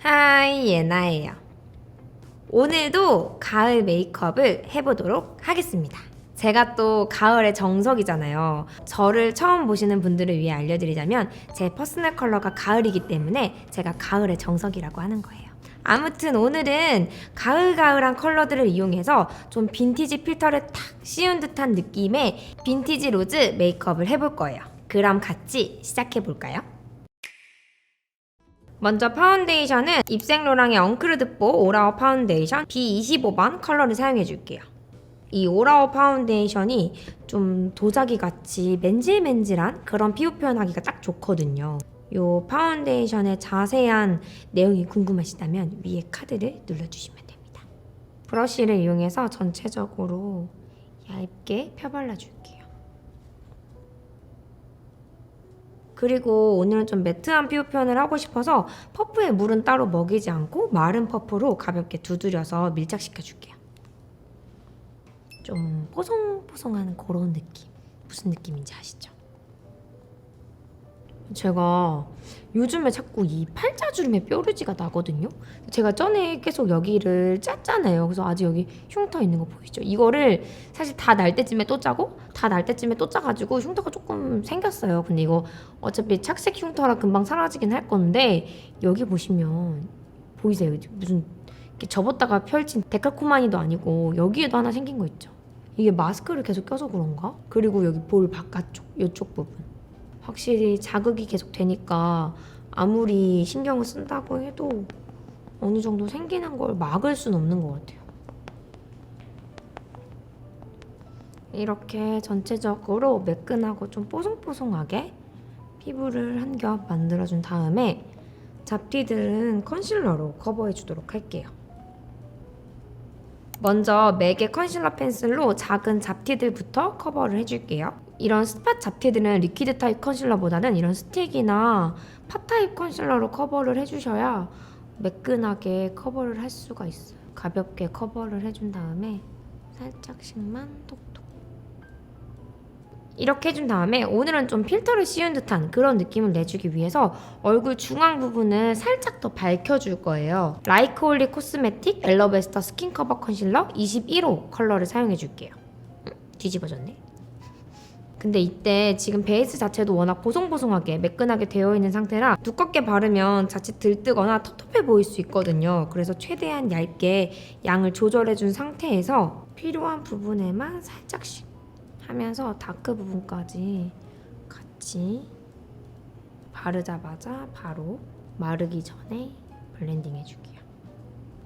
하이, 예나예요. 오늘도 가을 메이크업을 해보도록 하겠습니다. 제가 또 가을의 정석이잖아요. 저를 처음 보시는 분들을 위해 알려드리자면 제 퍼스널 컬러가 가을이기 때문에 제가 가을의 정석이라고 하는 거예요. 아무튼 오늘은 가을가을한 컬러들을 이용해서 좀 빈티지 필터를 탁 씌운 듯한 느낌의 빈티지 로즈 메이크업을 해볼 거예요. 그럼 같이 시작해볼까요? 먼저 파운데이션은 입생로랑의 엉크르드뽀 오라오 파운데이션 B25번 컬러를 사용해줄게요. 이 오라오 파운데이션이 좀 도자기 같이 맨질맨질한 그런 피부 표현하기가 딱 좋거든요. 이 파운데이션의 자세한 내용이 궁금하시다면 위에 카드를 눌러주시면 됩니다. 브러쉬를 이용해서 전체적으로 얇게 펴발라줄게요. 그리고 오늘은 좀 매트한 피부 표현을 하고 싶어서 퍼프에 물은 따로 먹이지 않고 마른 퍼프로 가볍게 두드려서 밀착시켜줄게요. 좀 뽀송뽀송한 그런 느낌. 무슨 느낌인지 아시죠? 제가 요즘에 자꾸 이 팔자주름에 뾰루지가 나거든요. 제가 전에 계속 여기를 짰잖아요. 그래서 아직 여기 흉터 있는 거 보이죠? 이거를 사실 다 날 때쯤에 또 짜고 다 날 때쯤에 또 짜가지고 흉터가 조금 생겼어요. 근데 이거 어차피 착색 흉터라 금방 사라지긴 할 건데 여기 보시면 보이세요? 무슨 이렇게 접었다가 펼친 데칼코마니도 아니고 여기에도 하나 생긴 거 있죠? 이게 마스크를 계속 껴서 그런가? 그리고 여기 볼 바깥쪽 이쪽 부분 확실히 자극이 계속 되니까 아무리 신경을 쓴다고 해도 어느 정도 생기는 걸 막을 순 없는 것 같아요. 이렇게 전체적으로 매끈하고 좀 뽀송뽀송하게 피부를 한 겹 만들어준 다음에 잡티들은 컨실러로 커버해주도록 할게요. 먼저 맥의 컨실러 펜슬로 작은 잡티들부터 커버를 해줄게요. 이런 스팟 잡티들은 리퀴드 타입 컨실러보다는 이런 스틱이나 팟 타입 컨실러로 커버를 해주셔야 매끈하게 커버를 할 수가 있어요. 가볍게 커버를 해준 다음에 살짝씩만 톡톡 이렇게 해준 다음에 오늘은 좀 필터를 씌운 듯한 그런 느낌을 내주기 위해서 얼굴 중앙 부분을 살짝 더 밝혀줄 거예요. 라이크올리 코스메틱 엘러베스터 스킨 커버 컨실러 21호 컬러를 사용해줄게요. 뒤집어졌네. 근데 이때 지금 베이스 자체도 워낙 보송보송하게 매끈하게 되어 있는 상태라 두껍게 바르면 자칫 들뜨거나 텁텁해 보일 수 있거든요. 그래서 최대한 얇게 양을 조절해준 상태에서 필요한 부분에만 살짝씩 하면서 다크 부분까지 같이 바르자마자 바로 마르기 전에 블렌딩 해줄게요.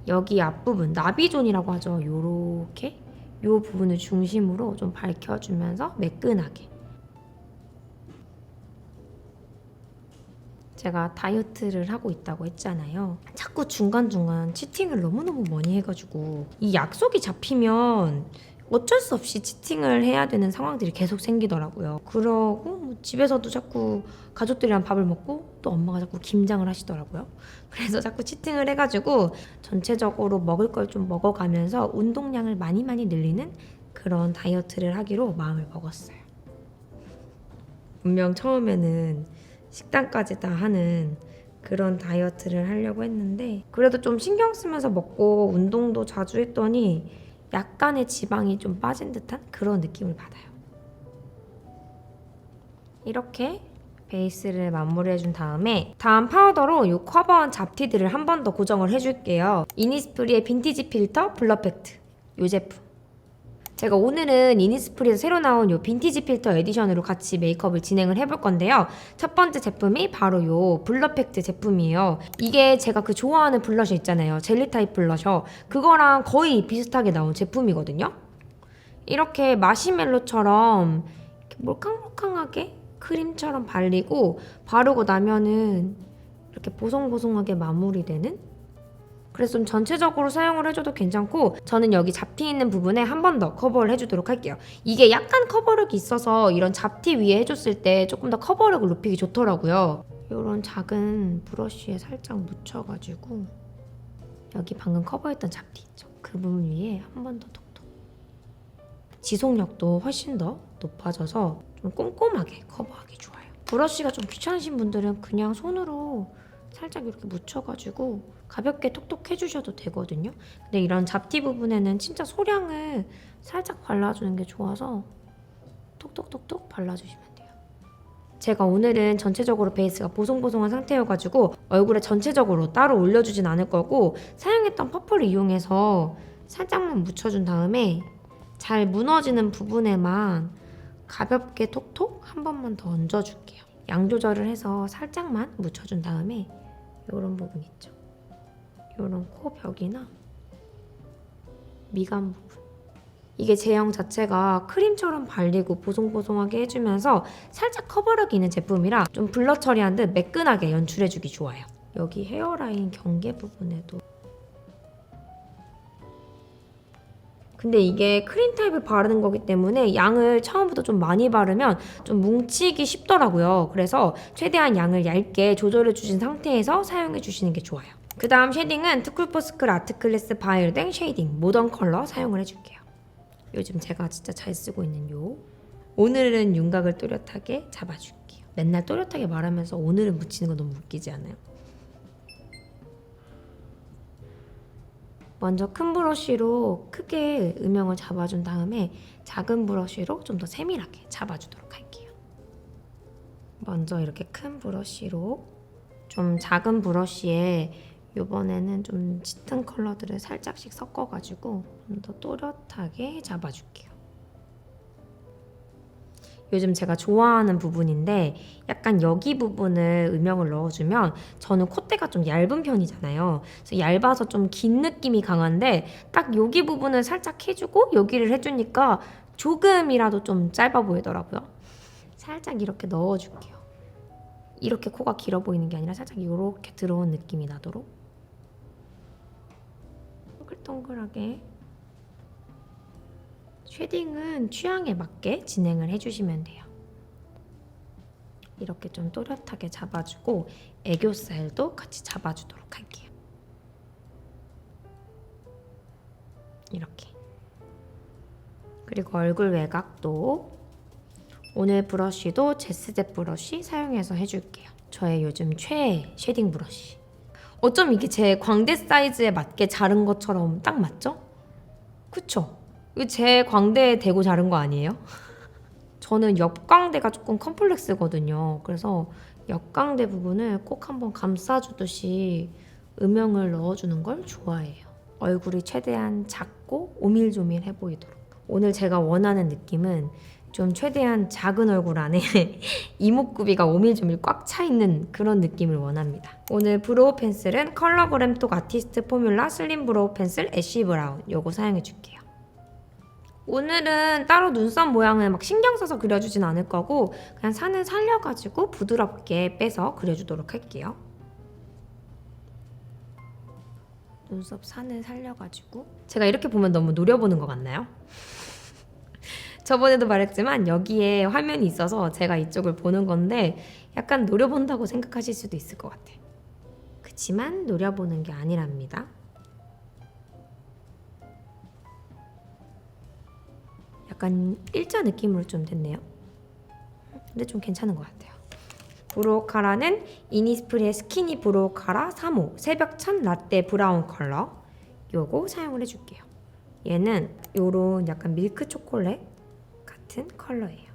여기 앞부분 나비존이라고 하죠. 요렇게 요 부분을 중심으로 좀 밝혀주면서 매끈하게. 제가 다이어트를 하고 있다고 했잖아요. 자꾸 중간중간 치팅을 너무너무 많이 해가지고 이 약속이 잡히면 어쩔 수 없이 치팅을 해야 되는 상황들이 계속 생기더라고요. 그러고 뭐 집에서도 자꾸 가족들이랑 밥을 먹고 또 엄마가 자꾸 김장을 하시더라고요. 그래서 자꾸 치팅을 해가지고 전체적으로 먹을 걸 좀 먹어가면서 운동량을 많이 늘리는 그런 다이어트를 하기로 마음을 먹었어요. 분명 처음에는 식단까지 다 하는 그런 다이어트를 하려고 했는데 그래도 좀 신경 쓰면서 먹고 운동도 자주 했더니 약간의 지방이 좀 빠진 듯한 그런 느낌을 받아요. 이렇게 베이스를 마무리해준 다음에 다음 파우더로 이 커버한 잡티들을 한 번 더 고정을 해줄게요. 이니스프리의 빈티지 필터 블러팩트 이 제품. 제가 오늘은 이니스프리에서 새로 나온 이 빈티지 필터 에디션으로 같이 메이크업을 진행을 해볼 건데요. 첫 번째 제품이 바로 이 블러팩트 제품이에요. 이게 제가 그 좋아하는 블러셔 있잖아요. 젤리 타입 블러셔. 그거랑 거의 비슷하게 나온 제품이거든요. 이렇게 마시멜로처럼 이렇게 몰캉몰캉하게 크림처럼 발리고 바르고 나면은 이렇게 보송보송하게 마무리되는 그래서 좀 전체적으로 사용을 해줘도 괜찮고 저는 여기 잡티 있는 부분에 한 번 더 커버를 해주도록 할게요. 이게 약간 커버력이 있어서 이런 잡티 위에 해줬을 때 조금 더 커버력을 높이기 좋더라고요. 이런 작은 브러쉬에 살짝 묻혀가지고 여기 방금 커버했던 잡티 있죠? 그 부분 위에 한 번 더 톡톡. 지속력도 훨씬 더 높아져서 좀 꼼꼼하게 커버하기 좋아요. 브러쉬가 좀 귀찮으신 분들은 그냥 손으로 살짝 이렇게 묻혀가지고 가볍게 톡톡 해주셔도 되거든요. 근데 이런 잡티 부분에는 진짜 소량을 살짝 발라주는 게 좋아서 톡톡톡톡 발라주시면 돼요. 제가 오늘은 전체적으로 베이스가 보송보송한 상태여가지고 얼굴에 전체적으로 따로 올려주진 않을 거고 사용했던 퍼플을 이용해서 살짝만 묻혀준 다음에 잘 무너지는 부분에만 가볍게 톡톡 한 번만 더 얹어줄게요. 양 조절을 해서 살짝만 묻혀준 다음에 이런 부분 있죠. 이런 코 벽이나 미간 부분. 이게 제형 자체가 크림처럼 발리고 보송보송하게 해주면서 살짝 커버력이 있는 제품이라 좀 블러 처리한 듯 매끈하게 연출해주기 좋아요. 여기 헤어라인 경계 부분에도. 근데 이게 크림 타입을 바르는 거기 때문에 양을 처음부터 좀 많이 바르면 좀 뭉치기 쉽더라고요. 그래서 최대한 양을 얇게 조절해 주신 상태에서 사용해 주시는 게 좋아요. 그 다음 쉐딩은 투쿨포스쿨 아트클래스 바이오댕 쉐이딩 모던 컬러 사용을 해줄게요. 요즘 제가 진짜 잘 쓰고 있는 요. 오늘은 윤곽을 또렷하게 잡아줄게요. 맨날 또렷하게 말하면서 오늘은 묻히는 거 너무 웃기지 않아요? 먼저 큰 브러쉬로 크게 음영을 잡아준 다음에 작은 브러쉬로 좀 더 세밀하게 잡아주도록 할게요. 먼저 이렇게 큰 브러쉬로 좀 작은 브러쉬에 이번에는 좀 짙은 컬러들을 살짝씩 섞어가지고 좀 더 또렷하게 잡아줄게요. 요즘 제가 좋아하는 부분인데 약간 여기 부분을 음영을 넣어주면 저는 콧대가 좀 얇은 편이잖아요. 그래서 얇아서 좀 긴 느낌이 강한데 딱 여기 부분을 살짝 해주고 여기를 해주니까 조금이라도 좀 짧아 보이더라고요. 살짝 이렇게 넣어줄게요. 이렇게 코가 길어 보이는 게 아니라 살짝 이렇게 들어온 느낌이 나도록 동글동글하게 쉐딩은 취향에 맞게 진행을 해주시면 돼요. 이렇게 좀 또렷하게 잡아주고 애교살도 같이 잡아주도록 할게요. 이렇게. 그리고 얼굴 외곽도 오늘 브러쉬도 제스제 브러쉬 사용해서 해줄게요. 저의 요즘 최애 쉐딩 브러쉬. 어쩜 이게 제 광대 사이즈에 맞게 자른 것처럼 딱 맞죠? 그쵸? 이거 제 광대에 대고 자른 거 아니에요? 저는 옆광대가 조금 컴플렉스거든요. 그래서 옆광대 부분을 꼭 한번 감싸주듯이 음영을 넣어주는 걸 좋아해요. 얼굴이 최대한 작고 오밀조밀해 보이도록. 오늘 제가 원하는 느낌은 좀 최대한 작은 얼굴 안에 이목구비가 오밀조밀 꽉 차 있는 그런 느낌을 원합니다. 오늘 브로우 펜슬은 컬러그램 톡 아티스트 포뮬라 슬림 브로우 펜슬 애쉬 브라운 요거 사용해 줄게요. 오늘은 따로 눈썹 모양을 막 신경 써서 그려주진 않을 거고 그냥 산을 살려가지고 부드럽게 빼서 그려주도록 할게요. 눈썹 산을 살려가지고 제가 이렇게 보면 너무 노려보는 것 같나요? 저번에도 말했지만 여기에 화면이 있어서 제가 이쪽을 보는 건데 약간 노려본다고 생각하실 수도 있을 것 같아요. 그치만 노려보는 게 아니랍니다. 약간 일자 느낌으로 좀 됐네요. 근데 좀 괜찮은 것 같아요. 브로우 카라는 이니스프리의 스키니 브로우 카라 3호 새벽찬 라떼 브라운 컬러 요거 사용을 해줄게요. 얘는 요런 약간 밀크 초콜릿 같은 컬러예요.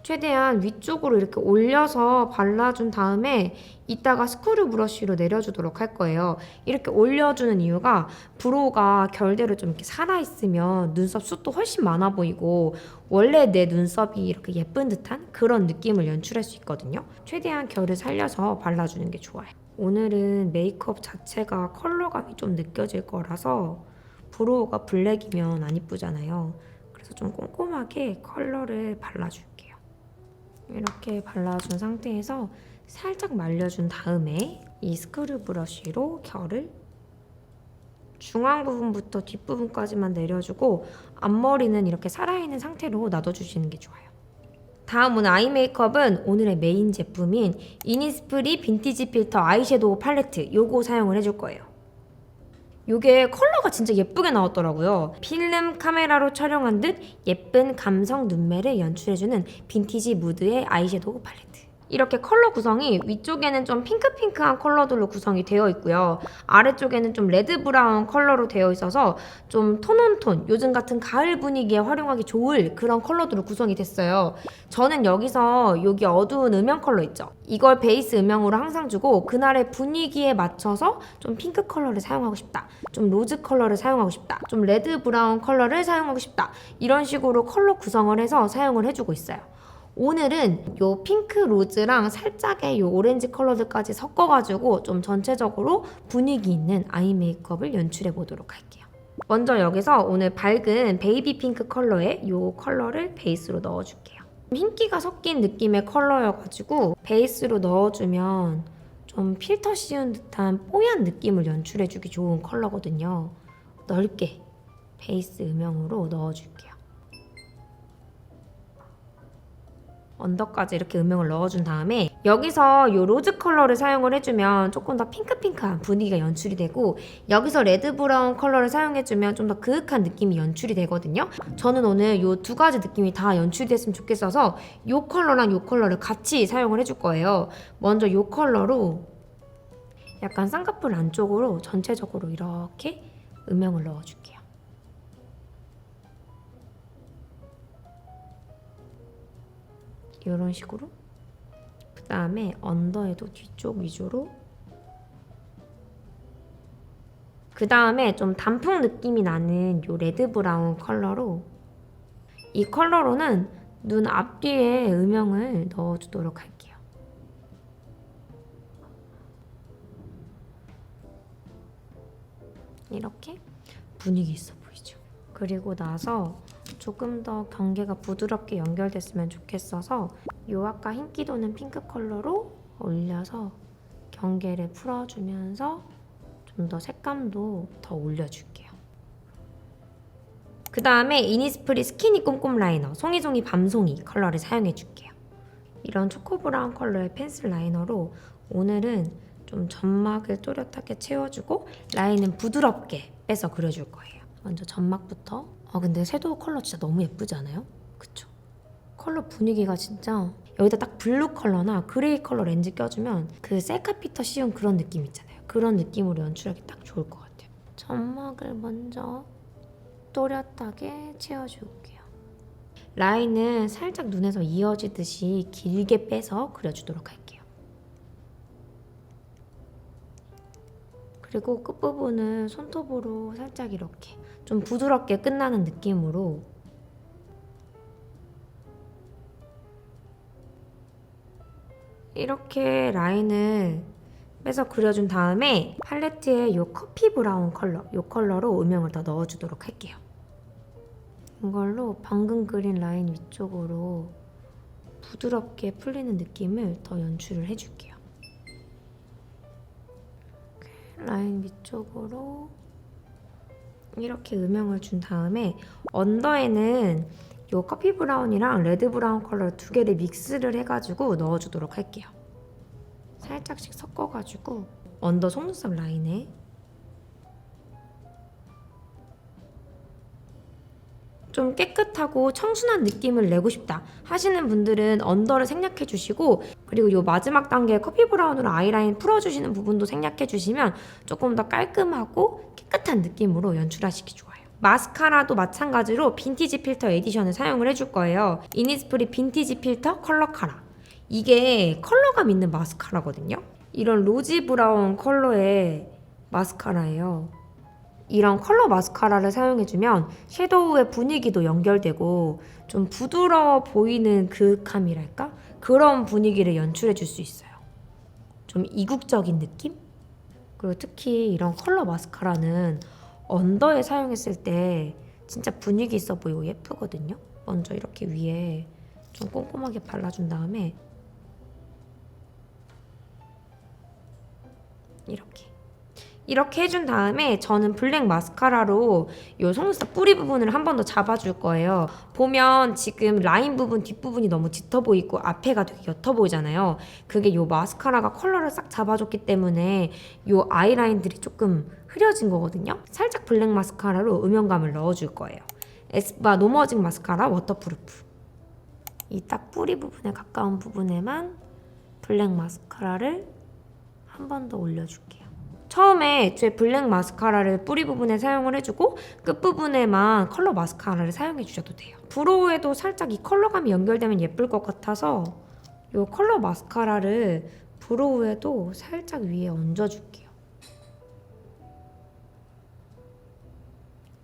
최대한 위쪽으로 이렇게 올려서 발라준 다음에 이따가 스크류 브러쉬로 내려주도록 할 거예요. 이렇게 올려주는 이유가 브로우가 결대로 좀 이렇게 살아있으면 눈썹 숱도 훨씬 많아 보이고 원래 내 눈썹이 이렇게 예쁜 듯한 그런 느낌을 연출할 수 있거든요. 최대한 결을 살려서 발라주는 게 좋아요. 오늘은 메이크업 자체가 컬러감이 좀 느껴질 거라서 브로우가 블랙이면 안 이쁘잖아요. 그래서 좀 꼼꼼하게 컬러를 발라줄게요. 이렇게 발라준 상태에서 살짝 말려준 다음에 이 스크류 브러쉬로 결을 중앙 부분부터 뒷부분까지만 내려주고 앞머리는 이렇게 살아있는 상태로 놔둬주시는 게 좋아요. 다음 오늘 아이 메이크업은 오늘의 메인 제품인 이니스프리 빈티지 필터 아이섀도우 팔레트 요거 사용을 해줄 거예요. 요게 컬러가 진짜 예쁘게 나왔더라고요. 필름 카메라로 촬영한 듯 예쁜 감성 눈매를 연출해주는 빈티지 무드의 아이섀도우 팔레트. 이렇게 컬러 구성이 위쪽에는 좀 핑크핑크한 컬러들로 구성이 되어 있고요. 아래쪽에는 좀 레드 브라운 컬러로 되어 있어서 좀 톤온톤, 요즘 같은 가을 분위기에 활용하기 좋을 그런 컬러들로 구성이 됐어요. 저는 여기서 여기 어두운 음영 컬러 있죠? 이걸 베이스 음영으로 항상 주고 그날의 분위기에 맞춰서 좀 핑크 컬러를 사용하고 싶다. 좀 로즈 컬러를 사용하고 싶다. 좀 레드 브라운 컬러를 사용하고 싶다. 이런 식으로 컬러 구성을 해서 사용을 해주고 있어요. 오늘은 요 핑크 로즈랑 살짝의 요 오렌지 컬러들까지 섞어가지고 좀 전체적으로 분위기 있는 아이 메이크업을 연출해 보도록 할게요. 먼저 여기서 오늘 밝은 베이비 핑크 컬러의 요 컬러를 베이스로 넣어줄게요. 흰기가 섞인 느낌의 컬러여가지고 베이스로 넣어주면 좀 필터 씌운 듯한 뽀얀 느낌을 연출해주기 좋은 컬러거든요. 넓게 베이스 음영으로 넣어줄게요. 언더까지 이렇게 음영을 넣어준 다음에 여기서 이 로즈 컬러를 사용을 해주면 조금 더 핑크핑크한 분위기가 연출이 되고 여기서 레드 브라운 컬러를 사용해주면 좀 더 그윽한 느낌이 연출이 되거든요. 저는 오늘 이 두 가지 느낌이 다 연출이 됐으면 좋겠어서 이 컬러랑 이 컬러를 같이 사용을 해줄 거예요. 먼저 이 컬러로 약간 쌍꺼풀 안쪽으로 전체적으로 이렇게 음영을 넣어줄게요. 이런 식으로. 그 다음에 언더에도 뒤쪽 위주로. 그 다음에 좀 단풍 느낌이 나는 요 레드 브라운 컬러로, 이 컬러로는 눈 앞뒤에 음영을 넣어주도록 할게요. 이렇게 분위기 있어 보이죠? 그리고 나서 조금 더 경계가 부드럽게 연결됐으면 좋겠어서 요 아까 흰기 도는 핑크 컬러로 올려서 경계를 풀어주면서 좀 더 색감도 더 올려줄게요. 그 다음에 이니스프리 스키니 꼼꼼 라이너 송이송이 밤송이 컬러를 사용해줄게요. 이런 초코브라운 컬러의 펜슬 라이너로 오늘은 좀 점막을 또렷하게 채워주고 라인은 부드럽게 빼서 그려줄 거예요. 먼저 점막부터. 근데 섀도우 컬러 진짜 너무 예쁘지 않아요? 그쵸? 컬러 분위기가 진짜 여기다 딱 블루 컬러나 그레이 컬러 렌즈 껴주면 그 셀카피터 씌운 그런 느낌 있잖아요. 그런 느낌으로 연출하기 딱 좋을 것 같아요. 점막을 먼저 또렷하게 채워줄게요. 라인은 살짝 눈에서 이어지듯이 길게 빼서 그려주도록 할게요. 그리고 끝부분은 손톱으로 살짝 이렇게 좀 부드럽게 끝나는 느낌으로 이렇게 라인을 빼서 그려준 다음에 팔레트에 이 커피 브라운 컬러, 이 컬러로 음영을 더 넣어주도록 할게요. 이걸로 방금 그린 라인 위쪽으로 부드럽게 풀리는 느낌을 더 연출을 해줄게요. 라인 위쪽으로 이렇게 음영을 준 다음에 언더에는 이 커피 브라운이랑 레드 브라운 컬러 두 개를 믹스를 해가지고 넣어주도록 할게요. 살짝씩 섞어가지고 언더 속눈썹 라인에 좀 깨끗하고 청순한 느낌을 내고 싶다 하시는 분들은 언더를 생략해 주시고, 그리고 이 마지막 단계 커피 브라운으로 아이라인 풀어주시는 부분도 생략해 주시면 조금 더 깔끔하고 깨끗한 느낌으로 연출하시기 좋아요. 마스카라도 마찬가지로 빈티지 필터 에디션을 사용을 해줄 거예요. 이니스프리 빈티지 필터 컬러 카라. 이게 컬러감 있는 마스카라거든요. 이런 로지 브라운 컬러의 마스카라예요. 이런 컬러 마스카라를 사용해주면 섀도우의 분위기도 연결되고 좀 부드러워 보이는 그윽함이랄까? 그런 분위기를 연출해줄 수 있어요. 좀 이국적인 느낌? 그리고 특히 이런 컬러 마스카라는 언더에 사용했을 때 진짜 분위기 있어 보이고 예쁘거든요. 먼저 이렇게 위에 좀 꼼꼼하게 발라준 다음에 이렇게 해준 다음에 저는 블랙 마스카라로 이 속눈썹 뿌리 부분을 한 번 더 잡아줄 거예요. 보면 지금 라인 부분 뒷부분이 너무 짙어 보이고 앞에가 되게 옅어 보이잖아요. 그게 이 마스카라가 컬러를 싹 잡아줬기 때문에 이 아이라인들이 조금 흐려진 거거든요. 살짝 블랙 마스카라로 음영감을 넣어줄 거예요. 에스쁘아 노머징 마스카라 워터프루프. 이 딱 뿌리 부분에 가까운 부분에만 블랙 마스카라를 한 번 더 올려줄게요. 처음에 제 블랙 마스카라를 뿌리 부분에 사용을 해주고 끝부분에만 컬러 마스카라를 사용해 주셔도 돼요. 브로우에도 살짝 이 컬러감이 연결되면 예쁠 것 같아서 이 컬러 마스카라를 브로우에도 살짝 위에 얹어줄게요.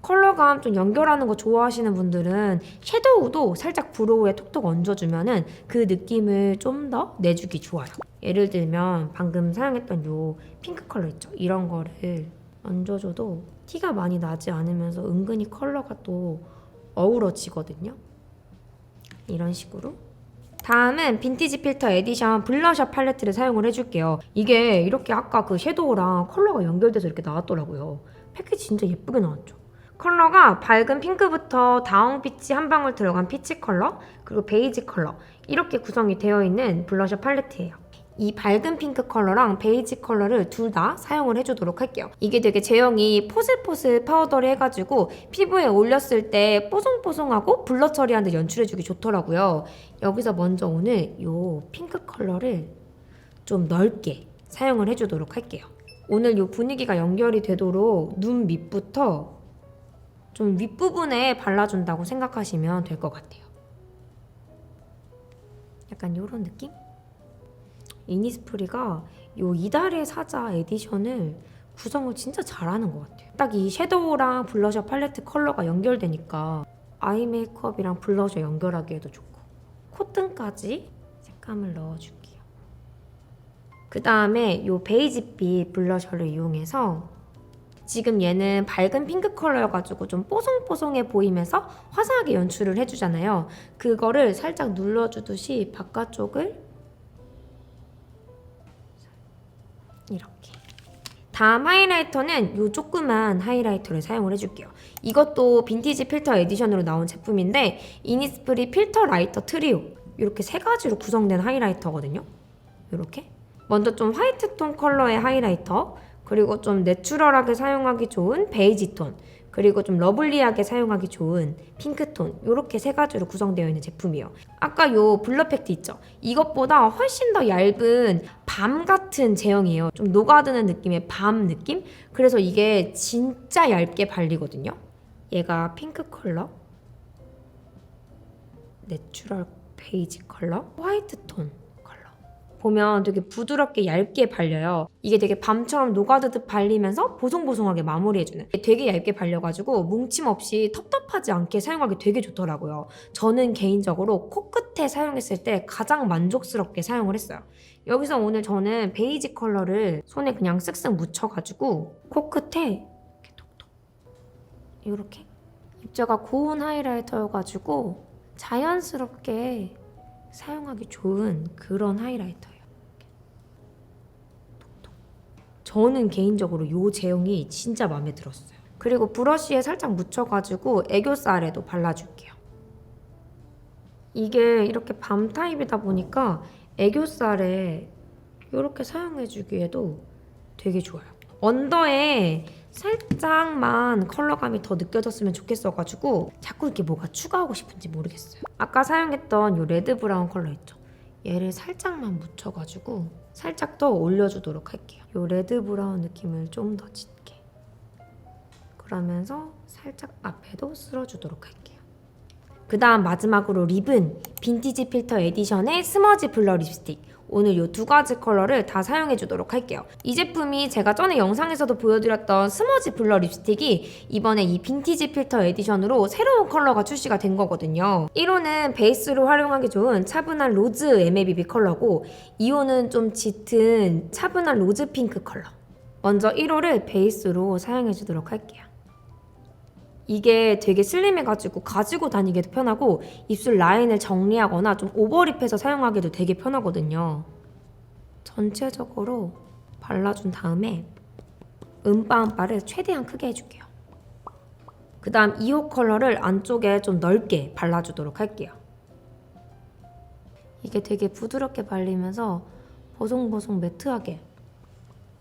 컬러감 좀 연결하는 거 좋아하시는 분들은 섀도우도 살짝 브로우에 톡톡 얹어주면은 그 느낌을 좀 더 내주기 좋아요. 예를 들면 방금 사용했던 요 핑크 컬러 있죠? 이런 거를 얹어줘도 티가 많이 나지 않으면서 은근히 컬러가 또 어우러지거든요. 이런 식으로. 다음은 빈티지 필터 에디션 블러셔 팔레트를 사용을 해줄게요. 이게 이렇게 아까 그 섀도우랑 컬러가 연결돼서 이렇게 나왔더라고요. 패키지 진짜 예쁘게 나왔죠. 컬러가 밝은 핑크부터 다운빛이 한 방울 들어간 피치 컬러, 그리고 베이지 컬러 이렇게 구성이 되어 있는 블러셔 팔레트예요. 이 밝은 핑크 컬러랑 베이지 컬러를 둘 다 사용을 해주도록 할게요. 이게 되게 제형이 포슬포슬 파우더를 해가지고 피부에 올렸을 때 뽀송뽀송하고 블러 처리하는데 연출해주기 좋더라고요. 여기서 먼저 오늘 이 핑크 컬러를 좀 넓게 사용을 해주도록 할게요. 오늘 이 분위기가 연결이 되도록 눈 밑부터 좀 윗부분에 발라준다고 생각하시면 될 것 같아요. 약간 이런 느낌? 이니스프리가 요 이달의 사자 에디션을 구성을 진짜 잘하는 것 같아요. 딱 이 섀도우랑 블러셔 팔레트 컬러가 연결되니까 아이 메이크업이랑 블러셔 연결하기에도 좋고 콧등까지 색감을 넣어줄게요. 그 다음에 요 베이지빛 블러셔를 이용해서 지금 얘는 밝은 핑크 컬러여가지고 좀 뽀송뽀송해 보이면서 화사하게 연출을 해주잖아요. 그거를 살짝 눌러주듯이 바깥쪽을 이렇게. 다음 하이라이터는 이 조그만 하이라이터를 사용을 해줄게요. 이것도 빈티지 필터 에디션으로 나온 제품인데 이니스프리 필터 라이터 트리오 이렇게 세 가지로 구성된 하이라이터거든요. 이렇게 먼저 좀 화이트 톤 컬러의 하이라이터, 그리고 좀 내추럴하게 사용하기 좋은 베이지 톤, 그리고 좀 러블리하게 사용하기 좋은 핑크톤 이렇게 세 가지로 구성되어 있는 제품이에요. 아까 요 블러 팩트 있죠? 이것보다 훨씬 더 얇은 밤 같은 제형이에요. 좀 녹아드는 느낌의 밤 느낌? 그래서 이게 진짜 얇게 발리거든요. 얘가 핑크 컬러, 내추럴 베이지 컬러, 화이트 톤 보면 되게 부드럽게 얇게 발려요. 이게 되게 밤처럼 녹아드듯 발리면서 보송보송하게 마무리해주는, 되게 얇게 발려가지고 뭉침 없이 텁텁하지 않게 사용하기 되게 좋더라고요. 저는 개인적으로 코끝에 사용했을 때 가장 만족스럽게 사용을 했어요. 여기서 오늘 저는 베이지 컬러를 손에 그냥 쓱쓱 묻혀가지고 코끝에 이렇게 톡톡 이렇게 입자가 고운 하이라이터여가지고 자연스럽게 사용하기 좋은 그런 하이라이터예요. 저는 개인적으로 이 제형이 진짜 마음에 들었어요. 그리고 브러쉬에 살짝 묻혀가지고 애교살에도 발라줄게요. 이게 이렇게 밤 타입이다 보니까 애교살에 이렇게 사용해주기에도 되게 좋아요. 언더에 살짝만 컬러감이 더 느껴졌으면 좋겠어가지고 자꾸 이렇게 뭐가 추가하고 싶은지 모르겠어요. 아까 사용했던 이 레드 브라운 컬러 있죠? 얘를 살짝만 묻혀가지고 살짝 더 올려주도록 할게요. 이 레드 브라운 느낌을 좀 더 짙게. 그러면서 살짝 앞에도 쓸어주도록 할게요. 그 다음 마지막으로 립은 빈티지 필터 에디션의 스머지 블러 립스틱. 오늘 이 두 가지 컬러를 다 사용해 주도록 할게요. 이 제품이 제가 전에 영상에서도 보여드렸던 스머지 블러 립스틱이 이번에 이 빈티지 필터 에디션으로 새로운 컬러가 출시가 된 거거든요. 1호는 베이스로 활용하기 좋은 차분한 로즈 MABB 컬러고 2호는 좀 짙은 차분한 로즈 핑크 컬러. 먼저 1호를 베이스로 사용해 주도록 할게요. 이게 되게 슬림해가지고 가지고 다니기도 편하고 입술 라인을 정리하거나 좀 오버립해서 사용하기도 되게 편하거든요. 전체적으로 발라준 다음에 음빠음빠를 최대한 크게 해줄게요. 그 다음 2호 컬러를 안쪽에 좀 넓게 발라주도록 할게요. 이게 되게 부드럽게 발리면서 보송보송 매트하게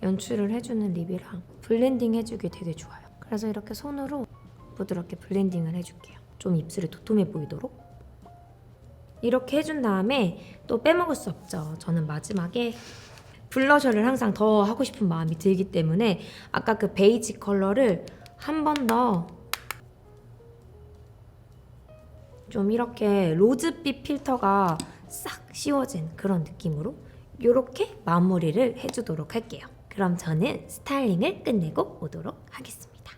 연출을 해주는 립이랑 블렌딩 해주기 되게 좋아요. 그래서 이렇게 손으로 부드럽게 블렌딩을 해줄게요. 좀 입술이 도톰해 보이도록. 이렇게 해준 다음에 또 빼먹을 수 없죠. 저는 마지막에 블러셔를 항상 더 하고 싶은 마음이 들기 때문에 아까 그 베이지 컬러를 한 번 더 좀 이렇게 로즈빛 필터가 싹 씌워진 그런 느낌으로 이렇게 마무리를 해주도록 할게요. 그럼 저는 스타일링을 끝내고 오도록 하겠습니다.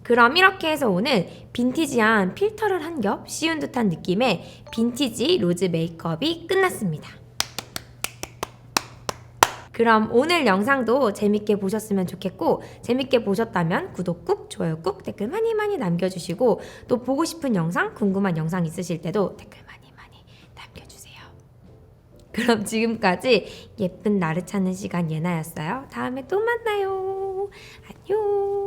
그럼 이렇게 해서 오늘 빈티지한 필터를 한 겹 씌운 듯한 느낌의 빈티지 로즈 메이크업이 끝났습니다. 그럼 오늘 영상도 재밌게 보셨으면 좋겠고 재밌게 보셨다면 구독 꾹, 좋아요 꾹, 댓글 많이 많이 남겨주시고 또 보고 싶은 영상, 궁금한 영상 있으실 때도 댓글 많이 많이 남겨주세요. 그럼 지금까지 예쁜 나를 찾는 시간 예나였어요. 다음에 또 만나요. 안녕.